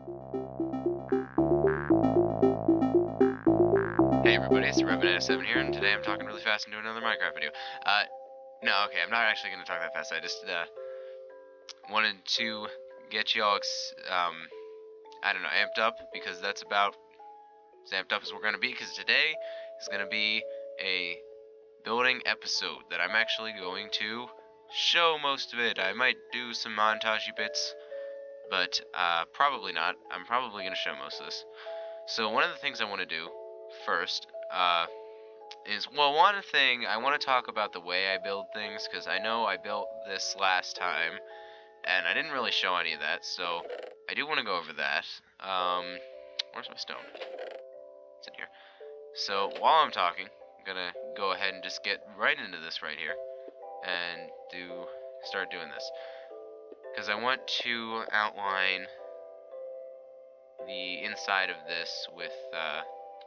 Hey everybody, it's Rebin87 here, and today I'm talking really fast and doing another Minecraft video. No, okay, I'm not actually going to talk that fast. I just, wanted to get y'all, I don't know, amped up, because that's about as amped up as we're going to be, because today is going to be a building episode that I'm actually going to show most of it. I might do some montagey bits, but, probably not. I'm probably going to show most of this. So one of the things I want to do first, well, one thing, I want to talk about the way I build things, because I know I built this last time, and I didn't really show any of that, so I do want to go over that. Where's my stone? It's in here. So, while I'm talking, I'm gonna go ahead and just get right into this right here, and start doing this. Because I want to outline the inside of this with,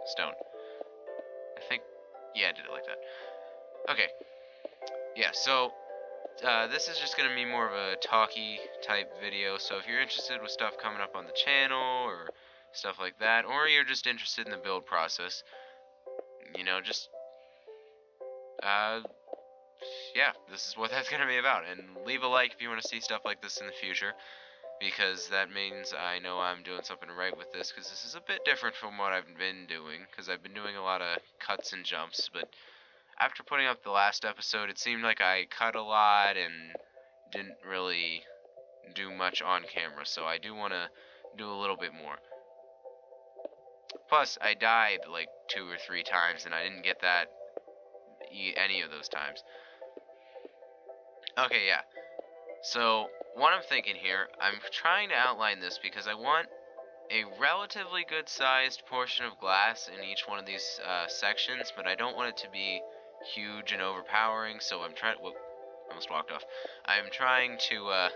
stone. I think, yeah, I did it like that. Okay, yeah, so, this is just going to be more of a talky type video, so if you're interested with stuff coming up on the channel, or stuff like that, or you're just interested in the build process, you know, just, yeah, this is what that's going to be about, and leave a like if you want to see stuff like this in the future, because that means I know I'm doing something right with this, because this is a bit different from what I've been doing, because I've been doing a lot of cuts and jumps, but after putting up the last episode, it seemed like I cut a lot and didn't really do much on camera, so I do want to do a little bit more. Plus, I died like 2 or 3 times, and I didn't get that any of those times. Okay, yeah. So, what I'm thinking here, I'm trying to outline this because I want a relatively good-sized portion of glass in each one of these sections, but I don't want it to be huge and overpowering, so I'm trying. Whoop, I almost walked off. I'm trying to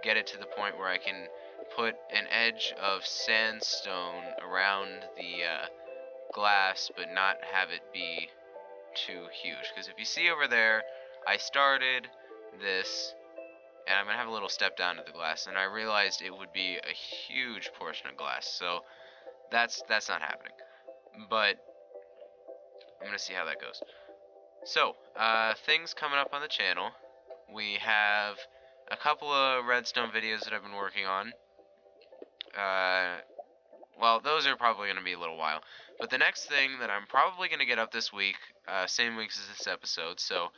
get it to the point where I can put an edge of sandstone around the glass, but not have it be too huge. Because if you see over there, I started this, and I'm gonna have a little step down to the glass, and I realized it would be a huge portion of glass, so that's not happening. But I'm gonna see how that goes. So, things coming up on the channel. We have a couple of redstone videos that I've been working on. Well, those are probably going to be a little while. But the next thing that I'm probably going to get up this week, same week as this episode, so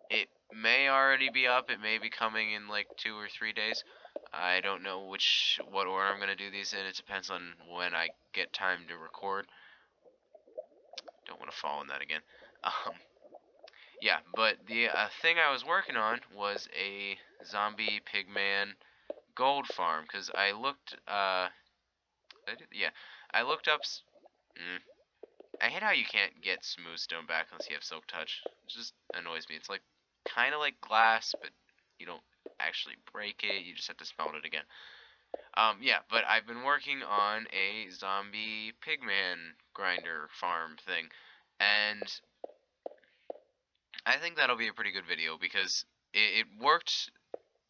it may already be up, it may be coming in like 2 or 3 days. I don't know what order I'm going to do these in. It depends on when I get time to record. Don't want to fall in that again. Yeah, but the thing I was working on was a zombie pigman gold farm, because I looked, I looked up, I hate how you can't get smooth stone back unless you have silk touch. It just annoys me. It's like, kind of like glass, but you don't actually break it, you just have to smelt it again. Yeah, but I've been working on a zombie pigman grinder farm thing, and I think that'll be a pretty good video, because it worked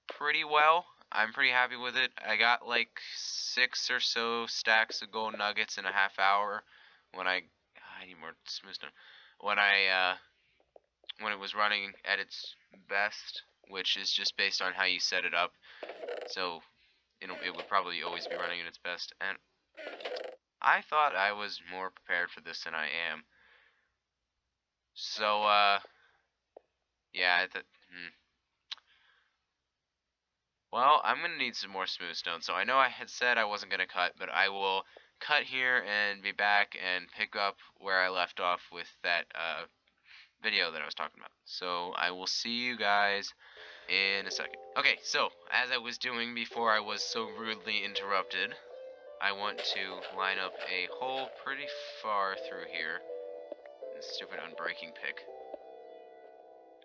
pretty well. I'm pretty happy with it. I got like 6 or so stacks of gold nuggets in a half hour when I need more smooth stone. When it was running at its best, which is just based on how you set it up. So it would probably always be running at its best, and I thought I was more prepared for this than I am. So yeah, well, I'm going to need some more smooth stone, so I know I had said I wasn't going to cut, but I will cut here and be back and pick up where I left off with that video that I was talking about. So I will see you guys in a second. Okay, so as I was doing before I was so rudely interrupted, I want to line up a hole pretty far through here. This stupid unbreaking pick.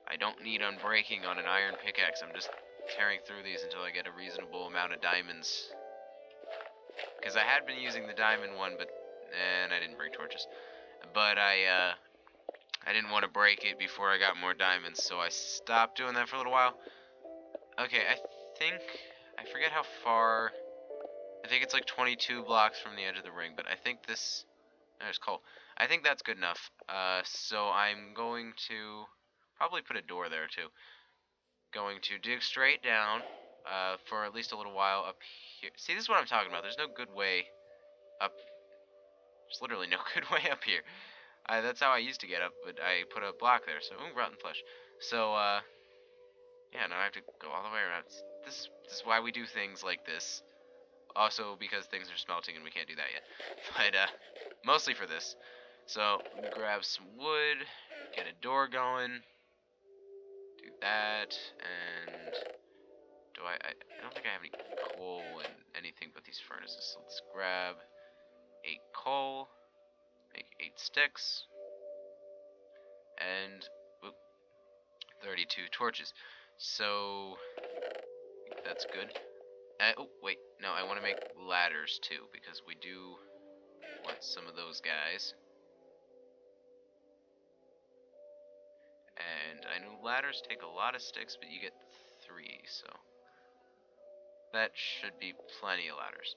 I don't need unbreaking on an iron pickaxe. I'm just tearing through these until I get a reasonable amount of diamonds. Because I had been using the diamond one, and I didn't bring torches. But I didn't want to break it before I got more diamonds, so I stopped doing that for a little while. Okay, I forget how far I think it's like 22 blocks from the edge of the ring, but I think this... There's coal. I think that's good enough. So I'm going to probably put a door there too. Going to dig straight down for at least a little while up here. See, this is what I'm talking about. There's no good way up. There's literally no good way up here. That's how I used to get up, but I put a block there. So, ooh, rotten flesh. So, yeah, now I have to go all the way around. This is why we do things like this. Also because things are smelting and we can't do that yet. But, mostly for this. So, grab some wood, get a door going, do that, and I don't think I have any coal and anything but these furnaces. So let's grab 8 coal, make 8 sticks, and 32 torches. So, I think that's good. Oh, wait, no, I want to make ladders too, because we do want some of those guys. And I know ladders take a lot of sticks, but you get 3, so that should be plenty of ladders.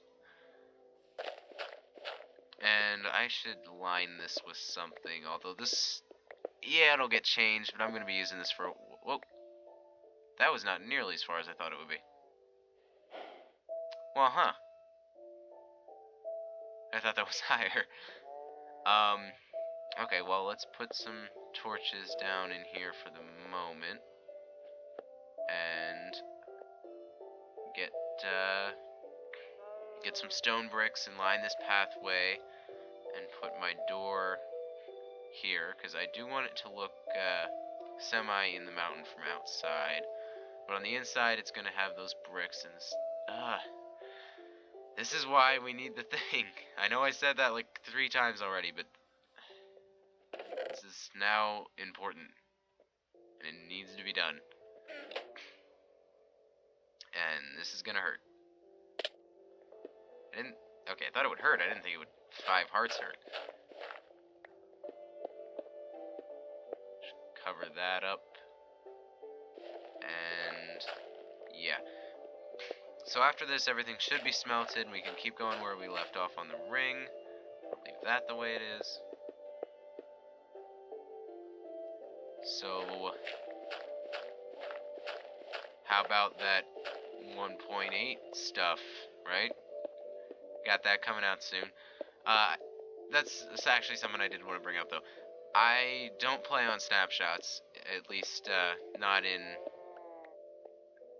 And I should line this with something, although this, yeah, it'll get changed, but I'm going to be using this for, whoa, that was not nearly as far as I thought it would be. Well, huh. I thought that was higher. Okay, well, let's put some torches down in here for the moment. And get some stone bricks and line this pathway and put my door here, because I do want it to look semi in the mountain from outside. But on the inside, it's going to have those bricks and this is why we need the thing. I know I said that like 3 times already, but this is now important. And it needs to be done. And this is gonna hurt. Okay, I thought it would hurt. I didn't think it would 5 hearts hurt. Just cover that up. And yeah. So after this, everything should be smelted, and we can keep going where we left off on the ring. Leave that the way it is. So, how about that 1.8 stuff, right? Got that coming out soon. That's actually something I did want to bring up, though. I don't play on snapshots, at least not in...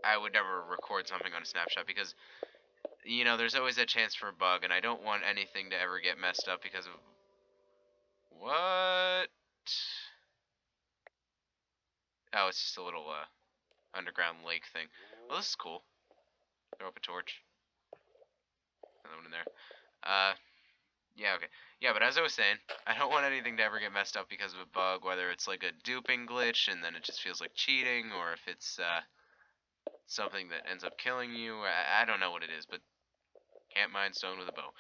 I would never record something on a snapshot because, you know, there's always that chance for a bug, and I don't want anything to ever get messed up because of... What? Oh, it's just a little underground lake thing. Well, this is cool. Throw up a torch. Another one in there. Yeah, okay. Yeah, but as I was saying, I don't want anything to ever get messed up because of a bug, whether it's like a duping glitch and then it just feels like cheating, or if it's something that ends up killing you. I don't know what it is, but can't mine stone with a bow.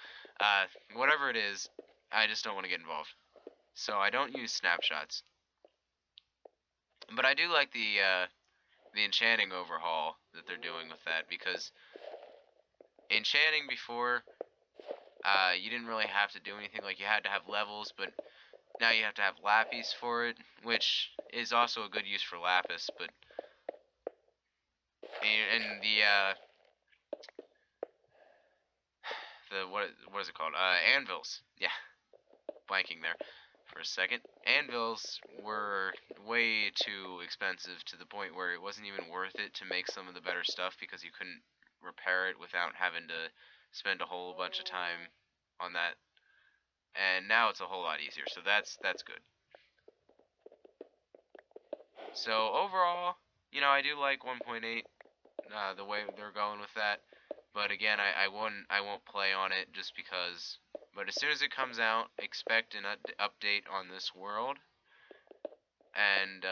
Whatever it is, I just don't want to get involved. So I don't use snapshots. But I do like the enchanting overhaul that they're doing with that, because enchanting before, you didn't really have to do anything. Like, you had to have levels, but now you have to have lapis for it, which is also a good use for lapis, but and the what is it called? Anvils. Yeah, blanking there for a second. Anvils were way too expensive to the point where it wasn't even worth it to make some of the better stuff, because you couldn't repair it without having to spend a whole bunch of time on that. And now it's a whole lot easier, so that's good. So overall, you know, I do like 1.8, the way they're going with that. But again, I won't play on it just because. But as soon as it comes out, expect an update on this world. And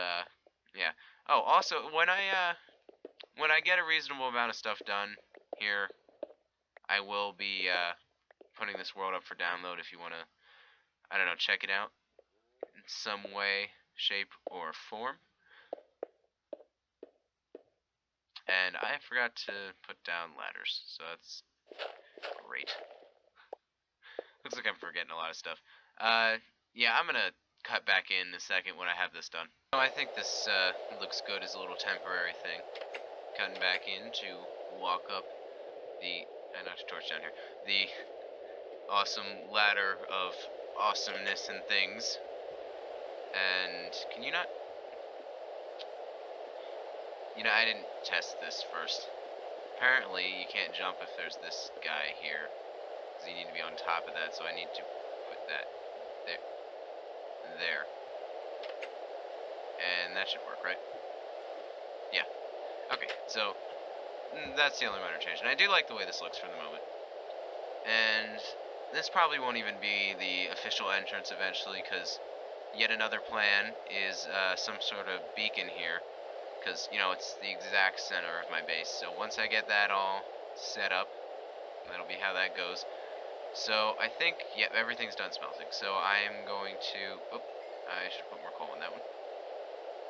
yeah. Oh, also, when I get a reasonable amount of stuff done here, I will be putting this world up for download if you want to, I don't know, check it out in some way, shape, or form. And I forgot to put down ladders, so that's Great. Looks like I'm forgetting a lot of stuff. Yeah, I'm gonna cut back in a second when I have this done. So I think this looks good as a little temporary thing. Cutting back in to walk up the, I knocked a torch down here, the awesome ladder of awesomeness and things. And can you not? You know, I didn't test this first. Apparently, you can't jump if there's this guy here. Because you need to be on top of that, so I need to put that there. There. And that should work, right? Yeah. Okay, so that's the only minor change. And I do like the way this looks for the moment. And this probably won't even be the official entrance eventually, because yet another plan is some sort of beacon here. Because, you know, it's the exact center of my base. So once I get that all set up, that'll be how that goes. So I think, yep, everything's done smelting. So I'm going to, oh, I should put more coal in that one.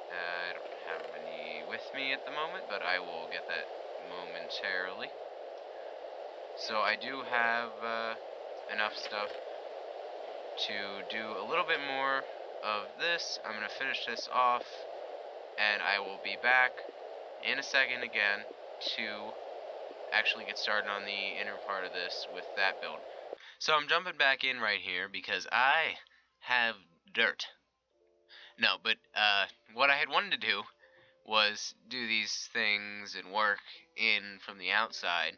I don't have any with me at the moment, but I will get that momentarily. So I do have enough stuff to do a little bit more of this. I'm going to finish this off, and I will be back in a second again to actually get started on the inner part of this with that build. So I'm jumping back in right here because I have dirt. No, but what I had wanted to do was do these things and work in from the outside,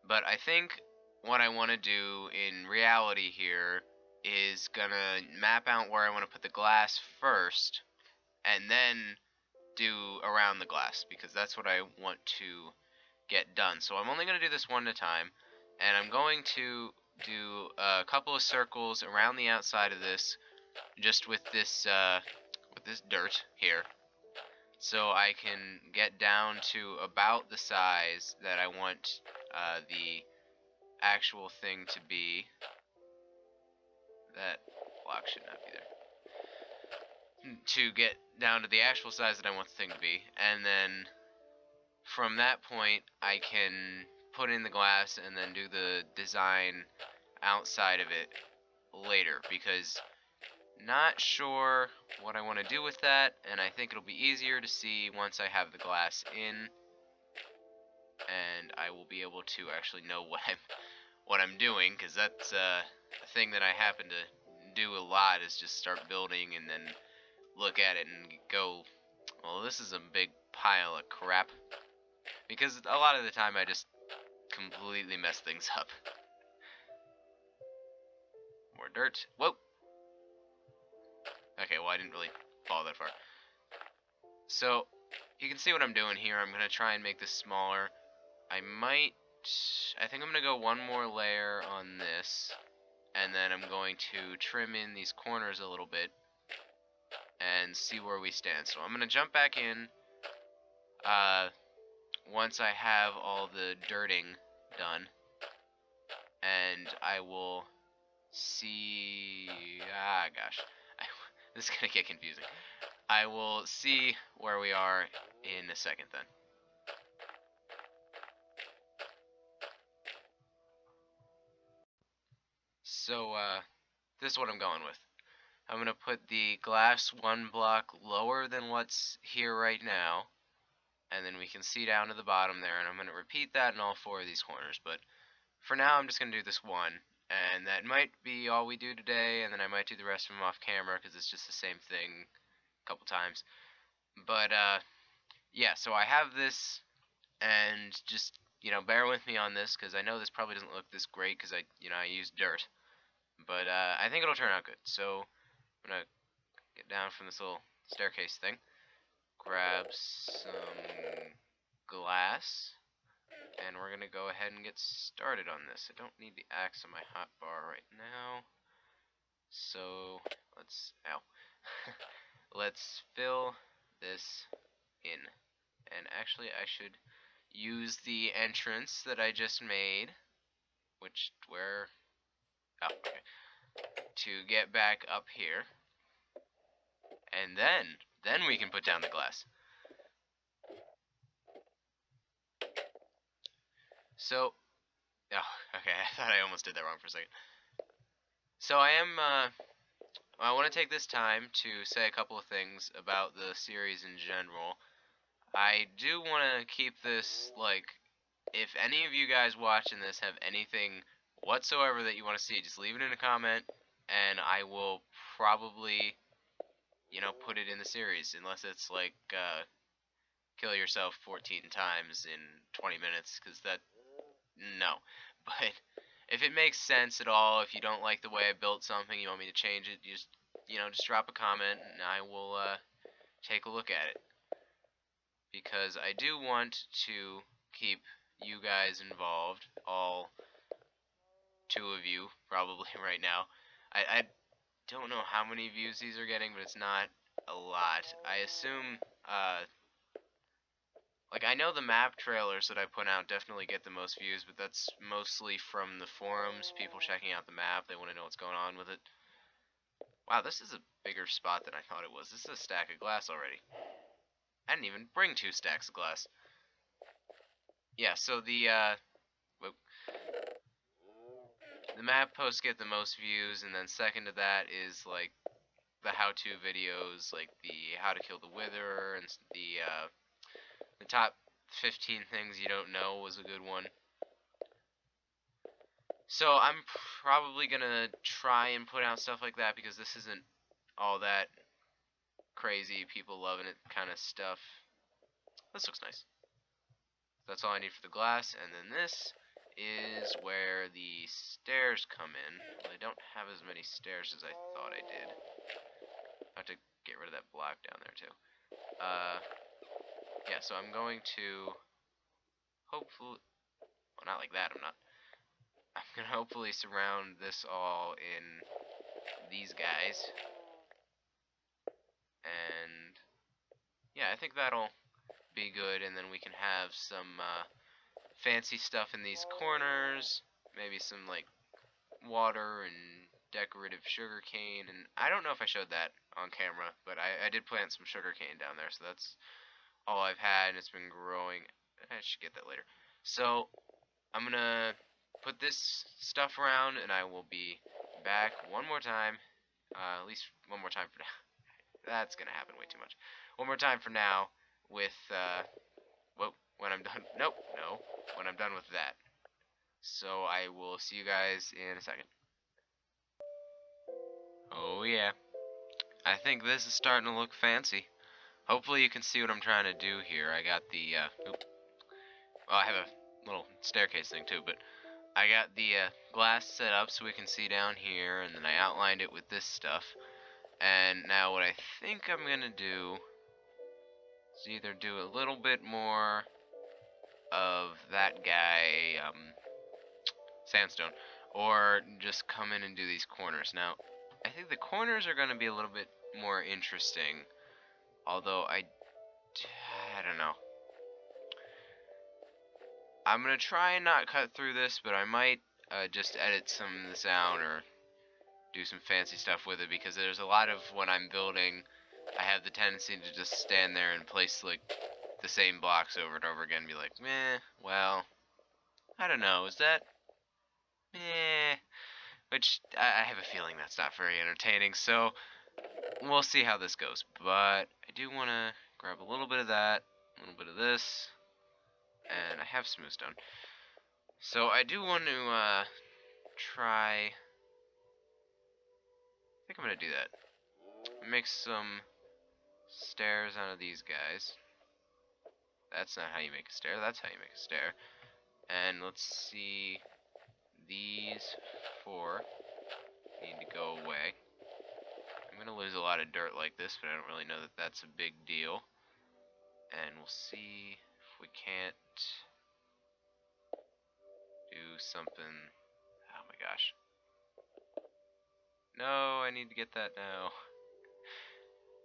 but I think what I want to do in reality here is gonna map out where I want to put the glass first, and then do around the glass, because that's what I want to get done. So I'm only going to do this one at a time, and I'm going to do a couple of circles around the outside of this, just with this dirt here, so I can get down to about the size that I want the actual thing to be. That block should not be there. To get down to the actual size that I want the thing to be, and then from that point I can put in the glass and then do the design outside of it later, because not sure what I want to do with that, and I think it'll be easier to see once I have the glass in, and I will be able to actually know what I'm doing, because that's the thing that I happen to do a lot, is just start building and then look at it and go, well, this is a big pile of crap, because a lot of the time I just completely mess things up. More dirt. Whoa! Okay, well, I didn't really fall that far. So, you can see what I'm doing here. I'm going to try and make this smaller. I think I'm going to go one more layer on this, and then I'm going to trim in these corners a little bit and see where we stand. So I'm going to jump back in once I have all the dirting done, and I will see, gosh, this is going to get confusing. I will see where we are in a second then. So, this is what I'm going with. I'm going to put the glass one block lower than what's here right now, and then we can see down to the bottom there, and I'm going to repeat that in all four of these corners. But for now, I'm just going to do this one, and that might be all we do today, and then I might do the rest of them off camera, because it's just the same thing a couple times. But, yeah, so I have this, and just, you know, bear with me on this, because I know this probably doesn't look this great, because I used dirt. But, I think it'll turn out good. So, I'm going to get down from this little staircase thing, grab some glass, and we're going to go ahead and get started on this. I don't need the axe on my hotbar right now, so let's fill this in. And actually, I should use the entrance that I just made, okay, to get back up here, and then we can put down the glass. So Oh, okay. I thought I almost did that wrong for a second. So I want to take this time to say a couple of things about the series in general. I do want to keep this, like, if any of you guys watching this have anything whatsoever that you want to see, just leave it in a comment, and I will probably, put it in the series, unless it's like, kill yourself 14 times in 20 minutes, because no. But if it makes sense at all, if you don't like the way I built something, you want me to change it, just drop a comment, and I will, take a look at it. Because I do want to keep you guys involved, all two of you, probably right now. I don't know how many views these are getting, but it's not a lot. I assume, like, I know the map trailers that I put out definitely get the most views, but that's mostly from the forums, people checking out the map, they want to know what's going on with it. Wow, this is a bigger spot than I thought it was. This is a stack of glass already. I didn't even bring 2 stacks of glass. Yeah, so the map posts get the most views, and then second to that is, like, the how-to videos, like the how to kill the wither, and the top 15 things you don't know was a good one. So I'm probably gonna try and put out stuff like that, because this isn't all that crazy, people loving it kind of stuff. This looks nice. That's all I need for the glass, and then this is where the stairs come in. Well, I don't have as many stairs as I thought I did. I have to get rid of that block down there too. Yeah, so I'm going to hopefully, well, not like that, I'm gonna hopefully surround this all in these guys. And yeah, I think that'll be good, and then we can have some fancy stuff in these corners, maybe some, like, water and decorative sugar cane, and I don't know if I showed that on camera, but I did plant some sugar cane down there, so that's all I've had, and it's been growing. I should get that later. So I'm gonna put this stuff around, and I will be back one more time, at least one more time for now. That's gonna happen way too much. One more time for now with, when I'm done. Nope, no, when I'm done with that. So I will see you guys in a second. Oh yeah, I think this is starting to look fancy. Hopefully you can see what I'm trying to do here. I got the, well, I have a little staircase thing too, but I got the glass set up so we can see down here, and then I outlined it with this stuff. And now what I think I'm gonna do is either do a little bit more of that guy, sandstone, or just come in and do these corners. Now, I think the corners are gonna be a little bit more interesting, although I don't know. I'm gonna try and not cut through this, but I might just edit some of this out or do some fancy stuff with it, because there's a lot of when I'm building, I have the tendency to just stand there and place, like, the same blocks over and over again and be like, meh, well, I don't know, is that, meh, which I have a feeling that's not very entertaining, so we'll see how this goes. But I do want to grab a little bit of that, a little bit of this, and I have smooth stone. So I do want to try, I think I'm going to do that. Make some stairs out of these guys. That's not how you make a stair, that's how you make a stair. And let's see, these 4 need to go away. I'm going to lose a lot of dirt like this, but I don't really know that that's a big deal. And we'll see if we can't do something. Oh my gosh. No, I need to get that now.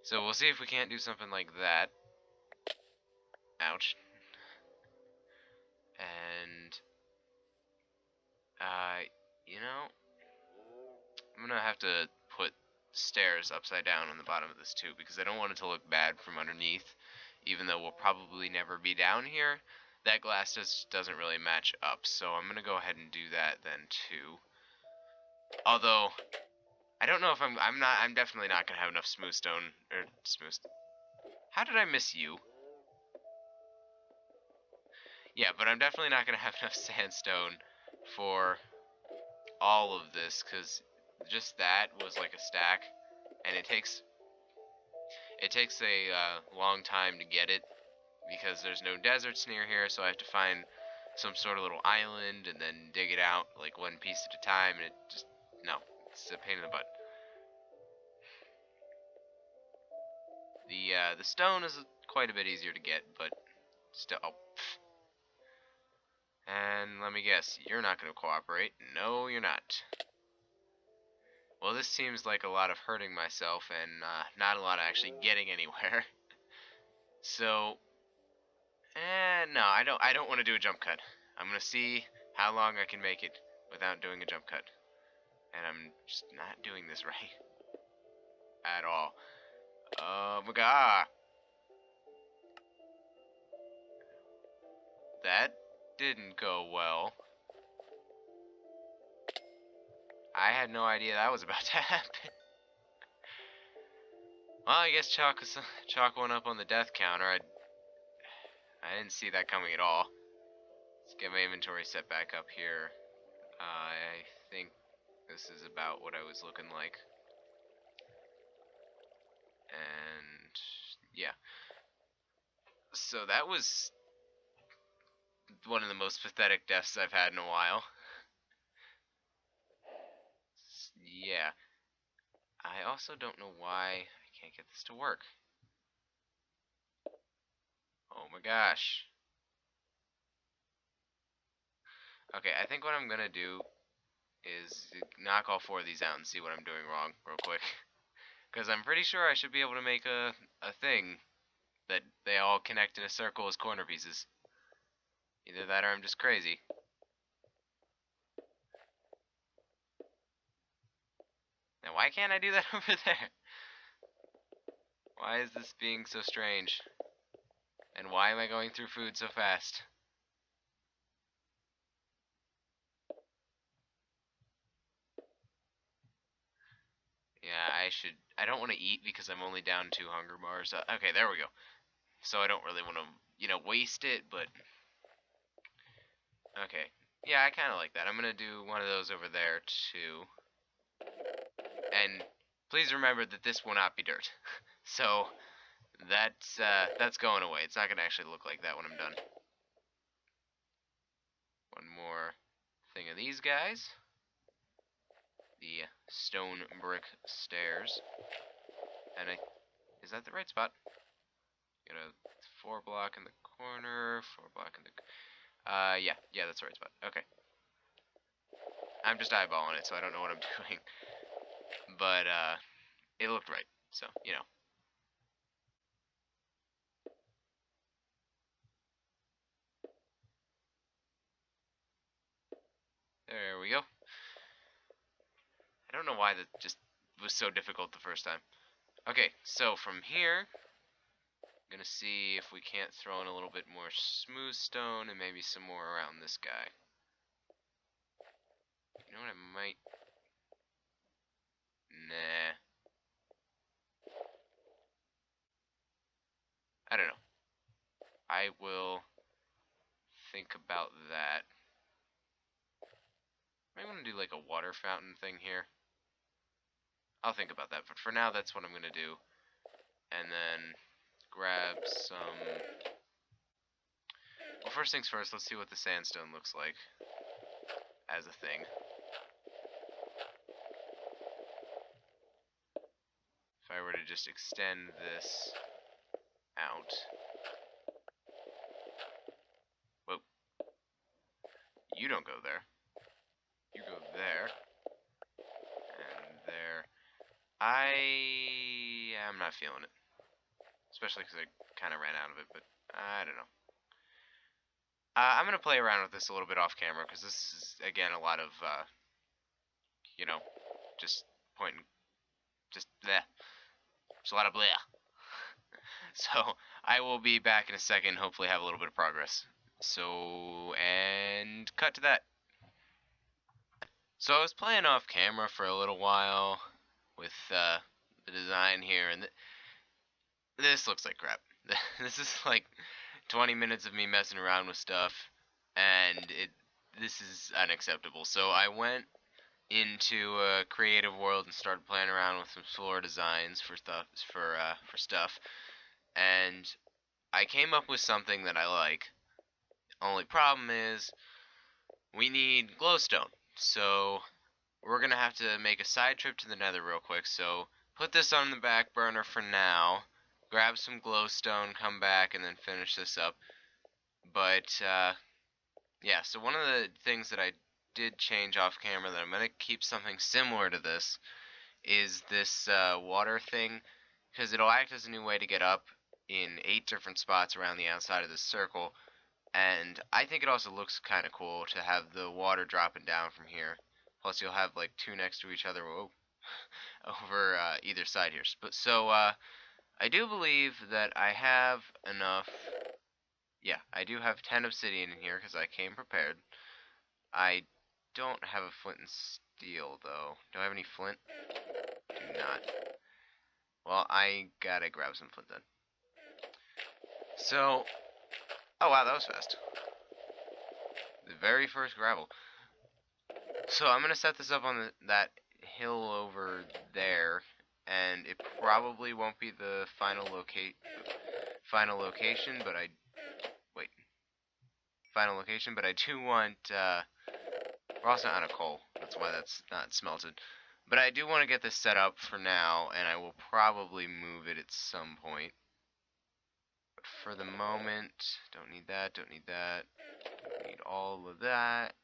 So we'll see if we can't do something like that. Ouch. And, I'm gonna have to put stairs upside down on the bottom of this too, because I don't want it to look bad from underneath, even though we'll probably never be down here. that glass doesn't really match up, so I'm gonna go ahead and do that then too. Although I don't know if I'm definitely not gonna have enough smooth stone or smooth. How did I miss you? Yeah, but I'm definitely not gonna have enough sandstone for all of this, because just that was like a stack, and it takes a long time to get it, because there's no deserts near here, so I have to find some sort of little island and then dig it out like one piece at a time, and it just, no, it's a pain in the butt. The stone is quite a bit easier to get, but still. Oh, and let me guess, you're not going to cooperate. No, you're not. Well, this seems like a lot of hurting myself and not a lot of actually getting anywhere. So, no, I don't want to do a jump cut. I'm going to see how long I can make it without doing a jump cut. And I'm just not doing this right at all. Oh my god. That didn't go well. I had no idea that was about to happen. Well, I guess Chalk went up on the death counter. I didn't see that coming at all. Let's get my inventory set back up here. I think this is about what I was looking like. And yeah. So that was one of the most pathetic deaths I've had in a while. Yeah. I also don't know why I can't get this to work. Oh my gosh. Okay, I think what I'm gonna do is knock all 4 of these out and see what I'm doing wrong real quick. Because I'm pretty sure I should be able to make a thing that they all connect in a circle as corner pieces. Either that or I'm just crazy. Now why can't I do that over there? Why is this being so strange? And why am I going through food so fast? Yeah, I don't want to eat because I'm only down 2 hunger bars. Okay, there we go. So I don't really want to, waste it, but... Okay. Yeah, I kind of like that. I'm going to do one of those over there, too. And please remember that this will not be dirt. So, that's going away. It's not going to actually look like that when I'm done. One more thing of these guys. The stone brick stairs. And is that the right spot? Got a 4 block in the corner, 4 block in the... yeah, that's the right spot. Okay. I'm just eyeballing it, so I don't know what I'm doing. But, it looked right, so, There we go. I don't know why that just was so difficult the first time. Okay, so from here, I'm gonna see if we can't throw in a little bit more smooth stone and maybe some more around this guy. You know what I might... Nah. I don't know. I will think about that. I want to do like a water fountain thing here. I'll think about that, but for now that's what I'm going to do. And then grab some... Well, first things first, let's see what the sandstone looks like as a thing. If I were to just extend this out... Whoa. You don't go there. You go there. And there. I am not feeling it. Especially because I kind of ran out of it, but I don't know. I'm going to play around with this a little bit off camera, because this is, again, a lot of, just pointing, just bleh. It's a lot of bleh. So, I will be back in a second, hopefully have a little bit of progress. So, and cut to that. So I was playing off camera for a little while with the design here, and this looks like crap. This is like 20 minutes of me messing around with stuff, and this is unacceptable. So I went into a creative world and started playing around with some floor designs for stuff, and I came up with something that I like. Only problem is we need glowstone. So we're gonna have to make a side trip to the Nether real quick. So put this on the back burner for now. Grab some glowstone, come back, and then finish this up. But yeah, so one of the things that I did change off camera that I'm gonna keep something similar to this is this water thing, because it'll act as a new way to get up in 8 different spots around the outside of this circle. And I think it also looks kind of cool to have the water dropping down from here. Plus, you'll have like 2 next to each other. Whoa. Over either side here. But so I do believe that I have enough. Yeah, I do have 10 obsidian in here because I came prepared. I don't have a flint and steel though. Do I have any flint? Do not. Well, I gotta grab some flint then. So, oh wow, that was fast. The very first gravel. So I'm gonna set this up on that hill over there, and it probably won't be the final location, but I do want. We're also out of coal. That's why that's not smelted. But I do want to get this set up for now, and I will probably move it at some point. But for the moment, don't need that. Don't need that. Don't need all of that.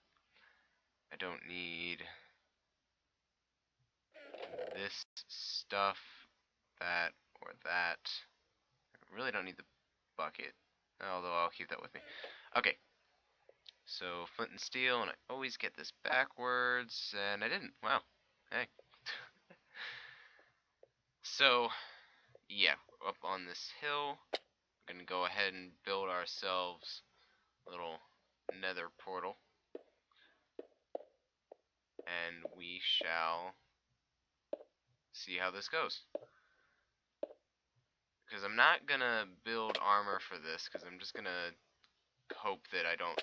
I don't need this stuff, that, or that. I really don't need the bucket, although I'll keep that with me. Okay, so flint and steel, and I always get this backwards, and I didn't. Wow, hey. So, yeah, up on this hill, we're going to go ahead and build ourselves a little nether portal, and we shall see how this goes. Because I'm not going to build armor for this, because I'm just going to hope that I don't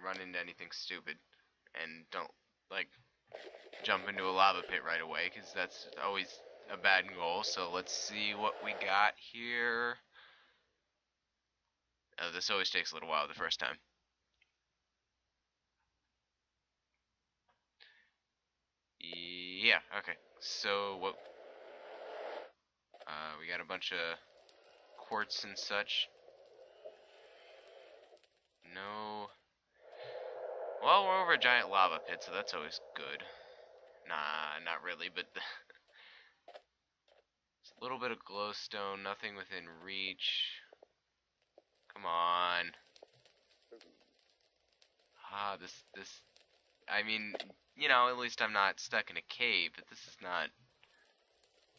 run into anything stupid and don't, like, jump into a lava pit right away, because that's always a bad goal. So let's see what we got here. Oh, this always takes a little while the first time. Yeah, okay. So what? We got a bunch of quartz and such. No. Well, we're over a giant lava pit, so that's always good. Nah, not really, but it's a little bit of glowstone, nothing within reach. Come on. This, I mean, you know, at least I'm not stuck in a cave, but this is not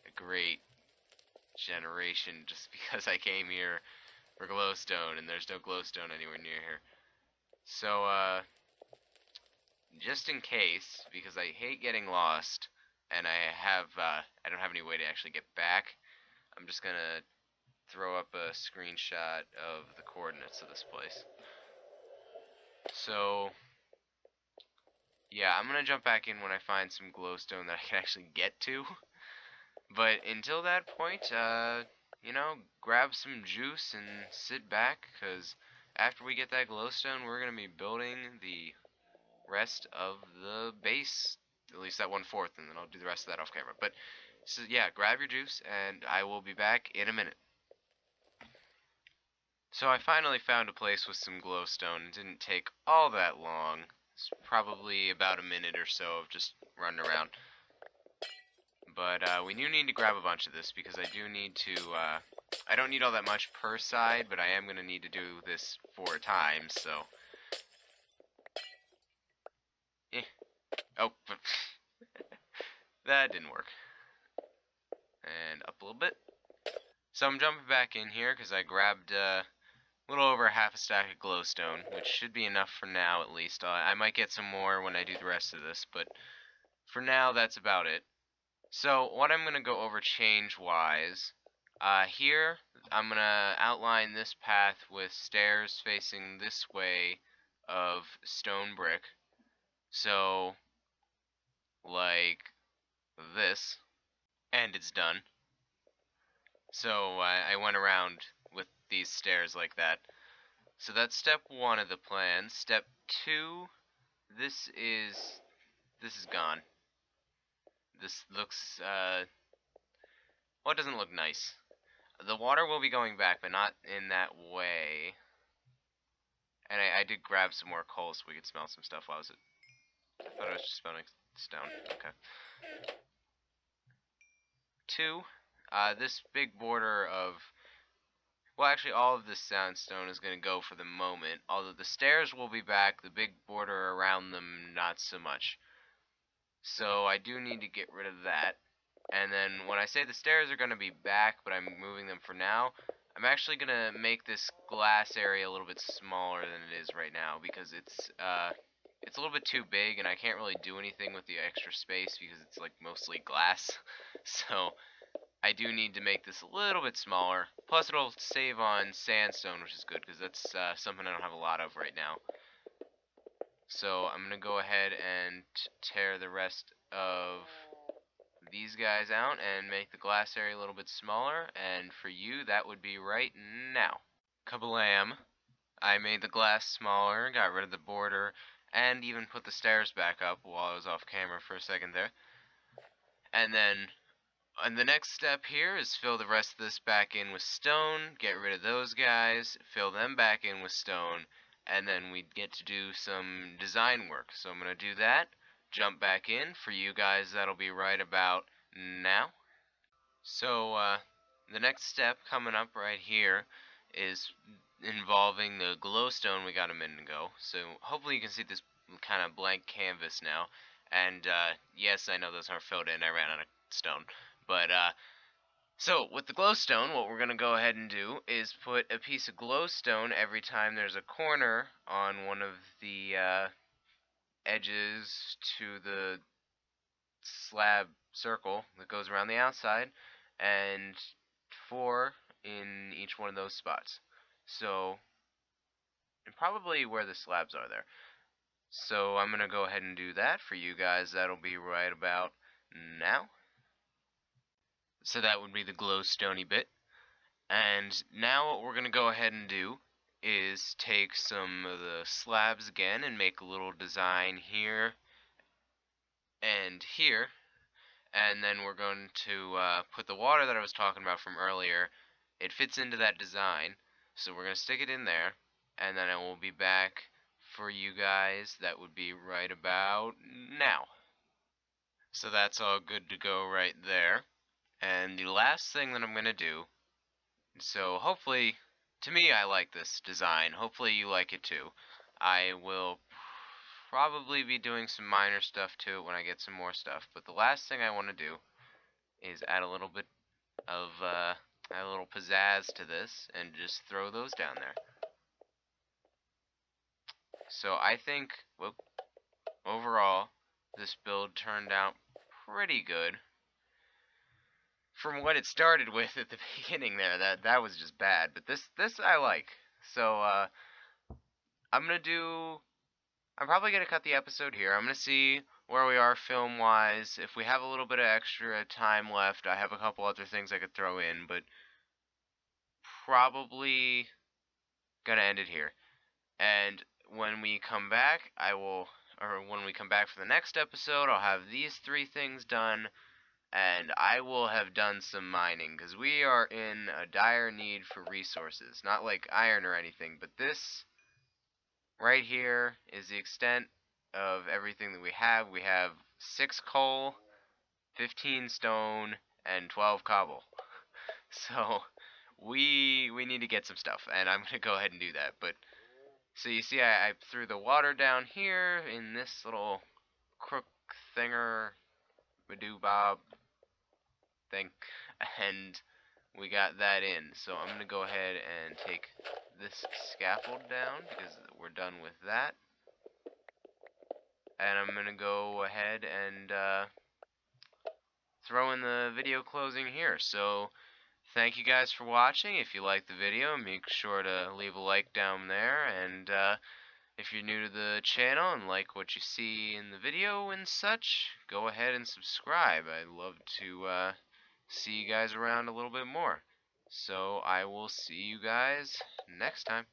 a great generation just because I came here for glowstone and there's no glowstone anywhere near here. So, just in case, because I hate getting lost, and I don't have any way to actually get back, I'm just gonna throw up a screenshot of the coordinates of this place. So, yeah, I'm gonna jump back in when I find some glowstone that I can actually get to. But until that point, you know, grab some juice and sit back, because after we get that glowstone, we're gonna be building the rest of the base, at least that 1/4, and then I'll do the rest of that off camera. But so yeah, grab your juice, and I will be back in a minute. So I finally found a place with some glowstone. It didn't take all that long. It's probably about a minute or so of just running around. But we do need to grab a bunch of this because I do need to. I don't need all that much per side, but I am going to need to do this 4 times. So. Oh, that didn't work. And up a little bit. So I'm jumping back in here because I grabbed a little over half a stack of glowstone, which should be enough for now at least. I might get some more when I do the rest of this, but for now that's about it. So what I'm going to go over change-wise, here I'm going to outline this path with stairs facing this way of stone brick. So, like this, and it's done. So I went around with these stairs like that. So that's step 1 of the plan. Step 2, this is gone. This looks, well, it doesn't look nice. The water will be going back, but not in that way. And I did grab some more coal so we could smell some stuff. Why was it? I thought I was just smelling stone. Okay. 2, this big border of, well, actually all of this sandstone is going to go for the moment. Although the stairs will be back, the big border around them not so much. So I do need to get rid of that. And then when I say the stairs are going to be back, but I'm moving them for now, I'm actually going to make this glass area a little bit smaller than it is right now, because it's a little bit too big, and I can't really do anything with the extra space because it's like mostly glass. So I do need to make this a little bit smaller. Plus it'll save on sandstone, which is good, because that's something I don't have a lot of right now. So I'm going to go ahead and tear the rest of these guys out and make the glass area a little bit smaller, and for you that would be right now. Kablam! I made the glass smaller, got rid of the border, and even put the stairs back up while I was off camera for a second there. And then the next step here is fill the rest of this back in with stone, get rid of those guys, fill them back in with stone, and then we get to do some design work. So I'm going to do that. Jump back in. For you guys, that'll be right about now. So, the next step coming up right here is involving the glowstone we got a minute ago. So, hopefully you can see this kind of blank canvas now. And, yes, I know those aren't filled in. I ran out of stone. But, so, with the glowstone, what we're going to go ahead and do is put a piece of glowstone every time there's a corner on one of the, edges to the slab circle that goes around the outside, and 4 in each one of those spots. So, and probably where the slabs are there. So I'm going to go ahead and do that for you guys. That'll be right about now. So that would be the glowstony bit. And now what we're going to go ahead and do is take some of the slabs again and make a little design here and here. And then we're going to put the water that I was talking about from earlier. It fits into that design, so we're going to stick it in there, and then I will be back for you guys. That would be right about now. So that's all good to go right there. And the last thing that I'm going to do, so hopefully, to me I like this design, hopefully you like it too. I will probably be doing some minor stuff to it when I get some more stuff, but the last thing I want to do is add a little bit of a little pizzazz to this and just throw those down there. So I think, well, overall this build turned out pretty good. From what it started with at the beginning there, that was just bad, but this I like. So I'm probably gonna cut the episode here. I'm gonna see where we are film wise. If we have a little bit of extra time left, I have a couple other things I could throw in, but probably gonna end it here. And when we come back, when we come back for the next episode, I'll have these 3 things done, and I will have done some mining, because we are in a dire need for resources. Not like iron or anything, but this right here is the extent of everything that we have. We have 6 coal, 15 stone, and 12 cobble. So we need to get some stuff, and I'm gonna go ahead and do that. But so you see, I threw the water down here in this little crook thinger badoo bob thing, and we got that in. So I'm going to go ahead and take this scaffold down because we're done with that. And I'm going to go ahead and throw in the video closing here. So thank you guys for watching. If you liked the video, make sure to leave a like down there. And if you're new to the channel and like what you see in the video and such, go ahead and subscribe. I'd love to see you guys around a little bit more. So I will see you guys next time.